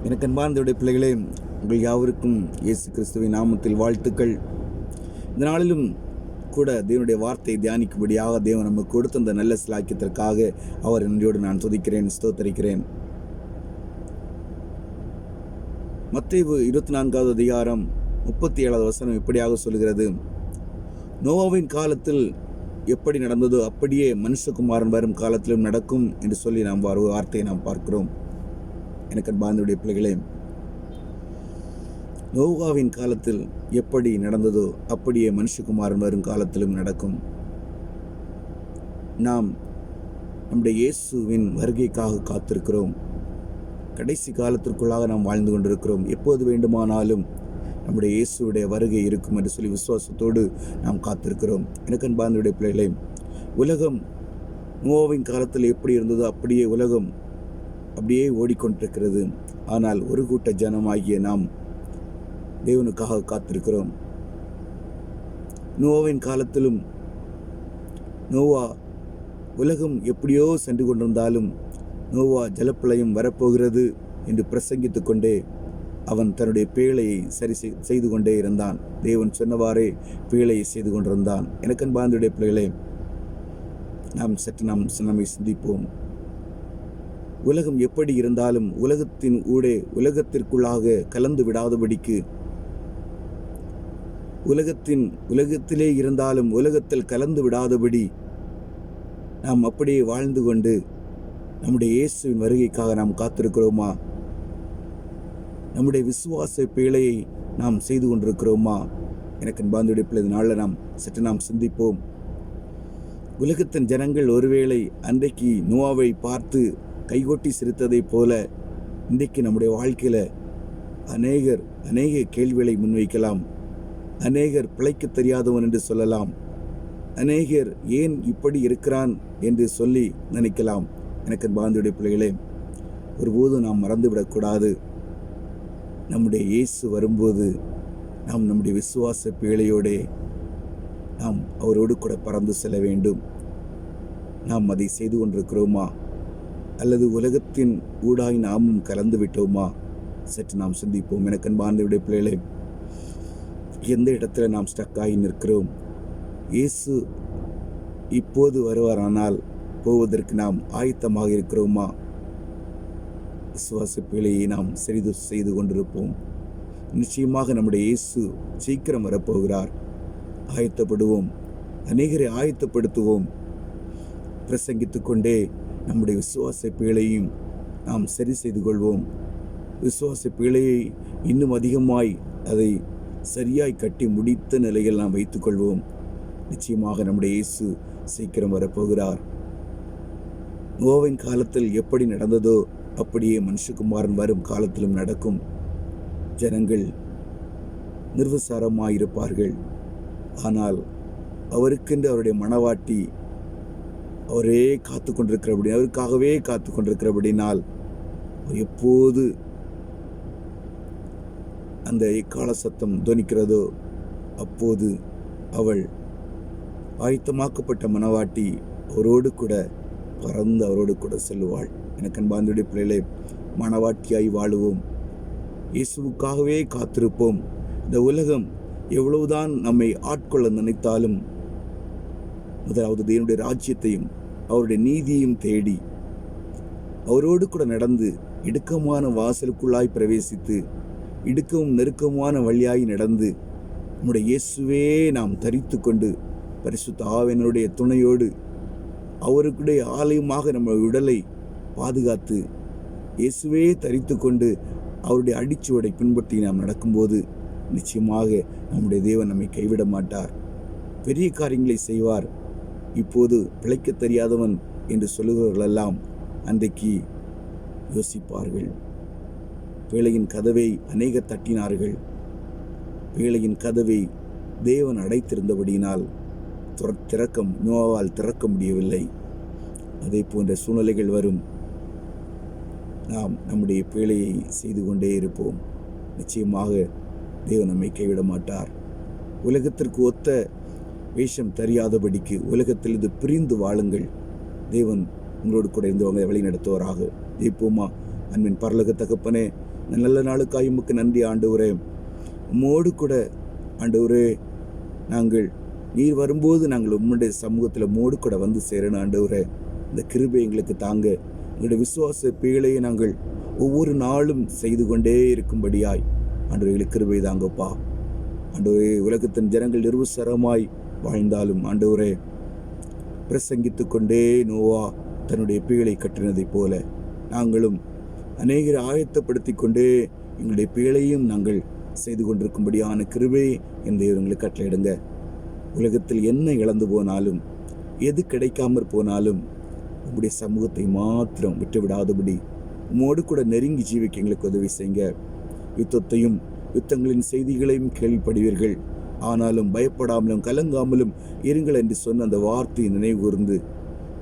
எனக்கு அன்பார்ந்தவுடைய பிள்ளைகளே, உங்கள் யாவருக்கும் இயேசு கிறிஸ்துவின் நாமத்தில் வாழ்த்துக்கள். இந்த நாளிலும் கூட தேவனுடைய வார்த்தையை தியானிக்கும்படியாக தேவன் நமக்கு கொடுத்த அந்த நல்ல சிலாக்கியத்திற்காக அவர் நன்றியோடு நான் துதிக்கிறேன், ஸ்தோத்தரிக்கிறேன். மத்தேயு 24வது அதிகாரம் 37வது வசனம் இப்படியாக சொல்கிறது: நோவாவின் காலத்தில் எப்படி நடந்ததோ அப்படியே மனுஷகுமாரன் வரும் காலத்திலும் நடக்கும் என்று சொல்லி நாம் வார்த்தையை நாம் பார்க்கிறோம். எனக்கு அன்பார்ந்தவுடைய பிள்ளைகளே, நோவாவின் காலத்தில் எப்படி நடந்ததோ அப்படியே மனுஷகுமாரன் வரும் காலத்திலும் நடக்கும். நாம் நம்முடைய இயேசுவின் வருகைக்காக காத்திருக்கிறோம். கடைசி காலத்திற்குள்ளாக நாம் வாழ்ந்து கொண்டிருக்கிறோம். எப்போது வேண்டுமானாலும் நம்முடைய இயேசுடைய வருகை இருக்கும் என்று சொல்லி விசுவாசத்தோடு நாம் காத்திருக்கிறோம். எனக்கு அன்பார்ந்தவுடைய பிள்ளைகளே, உலகம் நோவாவின் காலத்தில் எப்படி இருந்ததோ அப்படியே உலகம் அப்படியே ஓடிக்கொண்டிருக்கிறது. ஆனால் ஒரு கூட்ட ஜனமாகிய நாம் தேவனுக்காக காத்திருக்கிறோம். நோவாவின் காலத்திலும் நோவா உலகம் எப்படியோ சென்று கொண்டிருந்தாலும் நோவா ஜலப்பிரளயம் வரப்போகிறது என்று பிரசங்கித்துக் கொண்டே அவன் தன்னுடைய பேழையை சரி செய்து கொண்டே இருந்தான். தேவன் சொன்னவாறே பேழையை செய்து கொண்டிருந்தான். எனக்கு அன்பார்ந்தவுடைய பிள்ளைகளே, நாம் சற்று நம்மை சிந்திப்போம். உலகம் எப்படி இருந்தாலும் உலகத்தின் ஊடே உலகத்திற்குள்ளாக கலந்து விடாதபடிக்கு, உலகத்திலே இருந்தாலும் உலகத்தில் கலந்து விடாதபடி நாம் அப்படியே வாழ்ந்து கொண்டு நம்முடைய இயேசுவின் வருகைக்காக நாம் காத்திருக்கிறோமா? நம்முடைய விசுவாச பேழையை நாம் செய்து கொண்டிருக்கிறோமா? எனக்கு அன்பார்ந்தவுடைய பிள்ளை, நாளில் நாம் சற்று சிந்திப்போம். உலகத்தின் ஜனங்கள் ஒருவேளை அன்றைக்கு நோவாவை பார்த்து கைகொட்டி சிரித்ததை போல இன்றைக்கு நம்முடைய வாழ்க்கையில் அநேக கேள்விகளை முன்வைக்கலாம். அநேகர் பிழைக்க தெரியாதவன் என்று சொல்லலாம். அநேகர் ஏன் இப்படி இருக்கிறான் என்று சொல்லி நினைக்கலாம். எனக்கு அன்பார்ந்தவுடைய பிள்ளைகளே, ஒருபோதும் நாம் மறந்துவிடக்கூடாது. நம்முடைய இயேசு வரும்போது நாம் நம்முடைய விசுவாச பேழையோடே நாம் அவரோடு கூட பறந்து செல்ல வேண்டும். நாம் அதை செய்து கொண்டிருக்கிறோமா? அல்லது உலகத்தின் ஊடாய் நாமும் கலந்து விட்டோமா? சற்று நாம் சிந்திப்போம். எனக்கு அன்பார்ந்தவுடைய பிள்ளைகளே, எந்த இடத்துல நாம் ஸ்டக்காகி நிற்கிறோம்? இயேசு இப்போது வருவாரானால் போவதற்கு நாம் ஆயத்தமாக இருக்கிறோமா? விசுவாச பிழையை நாம் செய்து கொண்டிருப்போம். நிச்சயமாக நம்முடைய இயேசு சீக்கிரம் வரப்போகிறார். ஆயத்தப்படுவோம். அநேகரை ஆயத்தப்படுத்துவோம். பிரசங்கித்துக் கொண்டே நம்முடைய விசுவாச பிழையையும் நாம் சரி செய்து கொள்வோம். விசுவாச பிழையை இன்னும் அதிகமாய் அதை சரியாய் கட்டி முடித்த நிலையில் நாம் வைத்துக்கொள்வோம். நிச்சயமாக நம்முடைய இயேசு சீக்கிரம் வரப்போகிறார். நோவாவின் காலத்தில் எப்படி நடந்ததோ அப்படியே மனுஷகுமாரன் வரும் காலத்திலும் நடக்கும். ஜனங்கள் நிர்விசாரமாயிருப்பார்கள். ஆனால் அவருக்கென்று அவருடைய மனவாட்டி அவரே அவருக்காகவே காத்து கொண்டிருக்கிறபடினால் எப்போது அந்த எக்கால சத்தம் துணிக்கிறதோ அப்போது அவள் ஆயத்தமாக்கப்பட்ட மனவாட்டி அவரோடு கூட பறந்து அவரோடு கூட செல்லுவாள். எனக்கு அன்பார்ந்தவுடைய பிள்ளைகளே, மனவாட்டியாய் வாழுவோம். இயேசுவுக்காகவே காத்திருப்போம். இந்த உலகம் எவ்வளவுதான் நம்மை ஆட்கொள்ள நினைத்தாலும் முதலாவது தேவனுடைய ராஜ்யத்தையும் அவருடைய நீதியையும் தேடி அவரோடு கூட நடந்து இடுக்கமான வாசலுக்குள்ளாய் பிரவேசித்து இடுக்கமும் நெருக்கமான வழியாய் நடந்து நம்முடைய இயேசுவே நாம் தரித்து கொண்டு பரிசுத்த ஆவியானவருடைய துணையோடு அவருடைய ஆலயமாக நம்ம உடலை பாதுகாத்து இயேசுவே தரித்து கொண்டு அவருடைய அடிச்சுவடை பின்பற்றி நாம் நடக்கும்போது நிச்சயமாக நம்முடைய தேவன் நம்மை கைவிட மாட்டார். பெரிய காரியங்களை செய்வார். இப்போது பிழைக்க தெரியாதவன் என்று சொல்லுகிறவர்களெல்லாம் அன்றைக்கு யோசிப்பார்கள். பேழையின் கதவை அநேகர் தட்டினார்கள். பேழையின் கதவை தேவன் அடைத்திருந்தபடியினால் நோவாவால் திறக்க முடியவில்லை. அதே போன்ற சூழ்நிலைகள் வரும். நாம் நம்முடைய பேழையை செய்து கொண்டே இருப்போம். நிச்சயமாக தேவன் நம்மை கைவிட மாட்டார். உலகத்திற்கு ஒத்த வேஷம் தெரியாதபடிக்கு உலகத்தில் இது பிரிந்து வாழுங்கள். தேவன் உங்களோடு கூட இருந்து வழி நடத்துவாராக. ஜெயிப்போமா? அன்பின் பரலோக தகப்பனே, இந்த நல்ல நாளுக்காய் உமக்கு நன்றி ஆண்டவரே. உம்மோடு கூட ஆண்டவரே நாங்கள் நீர் வரும்போது நாங்கள் உம்முடைய சமூகத்தில் உம்மோடு கூட வந்து சேரணும் ஆண்டவரே. இந்த கிருபை எங்களுக்கு தாங்க. எங்களுடைய விசுவாச பிழையை நாங்கள் ஒவ்வொரு நாளும் செய்து கொண்டே இருக்கும்படியாய் ஆண்டவரே எங்களுக்கு கிருபை தாங்கப்பா. ஆண்டவரே, உலகத்தின் ஜனங்கள் நிர்வசரமாய் வாழ்ந்தாலும் ஆண்டவரே, பிரசங்கித்து கொண்டே நோவா தன்னுடைய பிழை கட்டினதைப் போல நாங்களும் அநேகரை ஆயத்தப்படுத்தி கொண்டே எங்களுடைய பிழையும் நாங்கள் செய்து கொண்டிருக்கும்படியான கிருபை என் தேவங்களுக்கு கட்டளையிடுங்க. உலகத்தில் என்ன இழந்து போனாலும் எது கிடைக்காமற் போனாலும் உங்களுடைய சமூகத்தை மாத்திரம் விட்டுவிடாதபடி உம்மோடு கூட நெருங்கி ஜீவிக்க எங்களுக்கு உதவி செய்யுங்க. யுத்தத்தையும் யுத்தங்களின் செய்திகளையும் கேள்விப்படுவீர்கள், ஆனாலும் பயப்படாமலும் கலங்காமலும் இருங்கள் என்று சொன்ன அந்த வார்த்தையை நினைவு கூர்ந்து,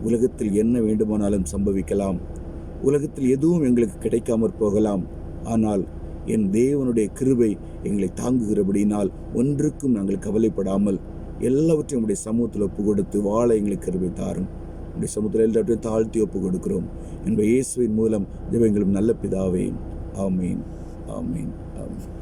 உலகத்தில் என்ன வேண்டுமானாலும் சம்பவிக்கலாம், உலகத்தில் எதுவும் எங்களுக்கு கிடைக்காமற் போகலாம், ஆனால் என் தேவனுடைய கிருபை எங்களை தாங்குகிறபடினால் ஒன்றுக்கும் நாங்கள் கவலைப்படாமல் எல்லாவற்றையும் உடைய சமூகத்தில் ஒப்பு கொடுத்து வாழ எங்களுக்கு கிருபை தாரும். உடைய சமூகத்தில் எல்லாவற்றையும் தாழ்த்தி ஒப்பு கொடுக்கிறோம் என்ப இயேசுவின் மூலம் ஜெபங்களும் நல்ல பிதாவே. ஆமீன், ஆமீன், ஆமீன்.